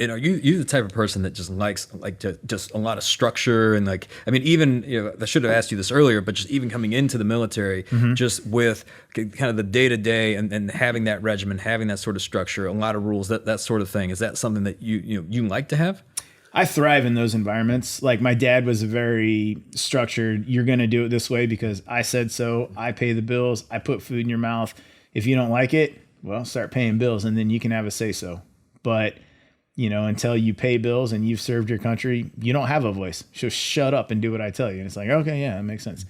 you the type of person that just likes just a lot of structure and like, I mean, even, I should have asked you this earlier, but just even coming into the military, just with kind of the day to day and having that regimen, having that sort of structure, a lot of rules, that sort of thing. Is that something that you like to have? I thrive in those environments. Like my dad was a very structured, you're going to do it this way because I said so. I pay the bills. I put food in your mouth. If you don't like it, well, start paying bills and then you can have a say so. But, until you pay bills and you've served your country, you don't have a voice. So shut up and do what I tell you. And it's like, okay, yeah, that makes sense.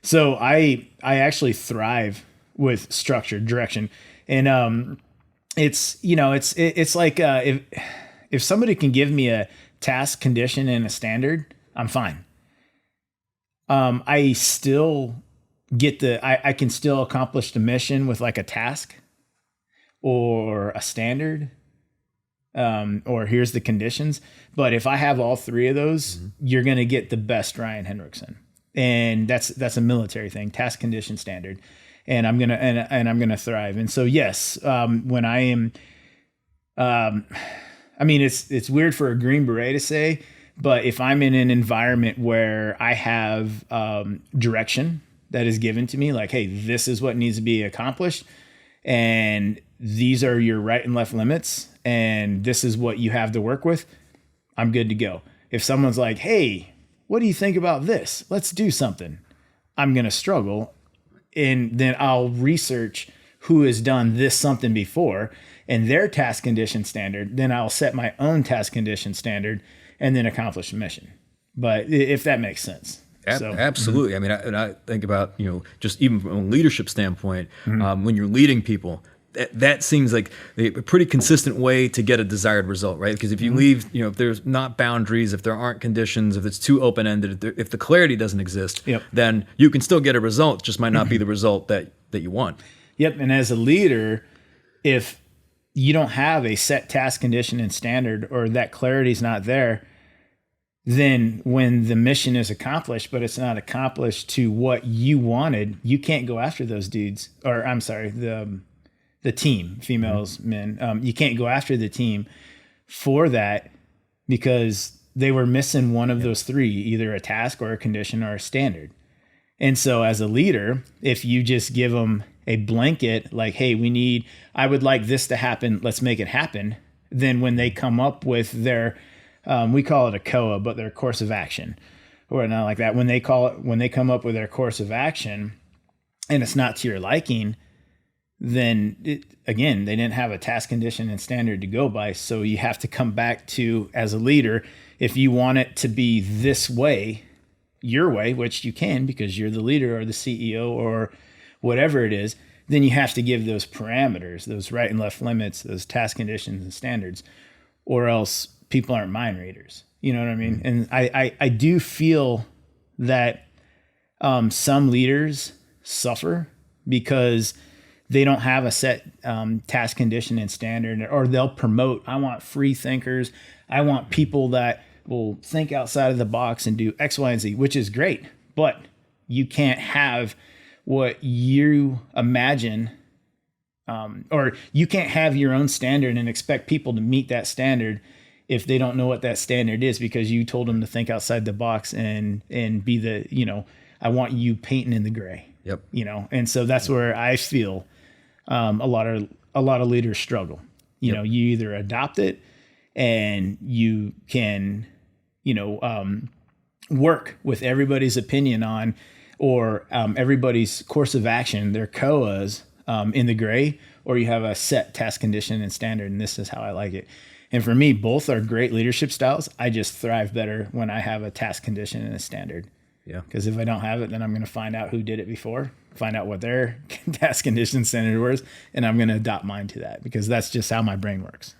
So I actually thrive with structured direction. And it's like if somebody can give me a task, condition, and a standard, I'm fine. I still get I can still accomplish the mission with like a task or a standard, or here's the conditions. But if I have all three of those, you're going to get the best Ryan Hendrickson. And that's a military thing, task, condition, standard. And I'm going to, and I'm going to thrive. And so, yes, when I am, I mean, it's weird for a Green Beret to say, but if I'm in an environment where I have direction that is given to me, like, hey, this is what needs to be accomplished, and these are your right and left limits, and this is what you have to work with, I'm good to go. If someone's like, hey, what do you think about this? Let's do something. I'm going to struggle, and then I'll research who has done this something before and their task condition standard. Then I'll set my own task condition standard and then accomplish the mission. But if that makes sense. Absolutely. I mean, I think about, just even from a leadership standpoint, when you're leading people, that seems like a pretty consistent way to get a desired result, right? Because if you leave, if there's not boundaries, if there aren't conditions, if it's too open-ended, if the clarity doesn't exist, then you can still get a result, just might not be the result that you want. Yep. And as a leader, if you don't have a set task, condition, and standard, or that clarity is not there, then when the mission is accomplished, but it's not accomplished to what you wanted, you can't go after those dudes, or I'm sorry, the team, females, men. You can't go after the team for that because they were missing one of those three, either a task or a condition or a standard. And so as a leader, if you just give them a blanket, like, hey, I would like this to happen, let's make it happen. Then when they come up with their, we call it a COA, but their course of action, or not like that. When they come up with their course of action and it's not to your liking, then again, they didn't have a task, condition, and standard to go by. So you have to come back to, as a leader, if you want it to be this way, your way, which you can because you're the leader or the CEO or whatever it is, then you have to give those parameters, those right and left limits, those task, conditions, and standards, or else people aren't mind readers. You know what I mean? And I do feel that some leaders suffer because they don't have a set task, condition, and standard, or they'll promote, I want free thinkers. I want people that will think outside of the box and do X, Y, and Z, which is great, but you can't have what you imagine, or you can't have your own standard and expect people to meet that standard if they don't know what that standard is, because you told them to think outside the box and be the, I want you painting in the gray. Yep. And so that's where I feel a lot of leaders struggle. You either adopt it and you can, work with everybody's opinion on, or everybody's course of action, their COAs in the gray, or you have a set task, condition, and standard, and this is how I like it. And for me, both are great leadership styles. I just thrive better when I have a task, condition, and a standard. Yeah. Because if I don't have it, then I'm going to find out who did it before, find out what their task, condition, standard was, and I'm going to adopt mine to that, because that's just how my brain works.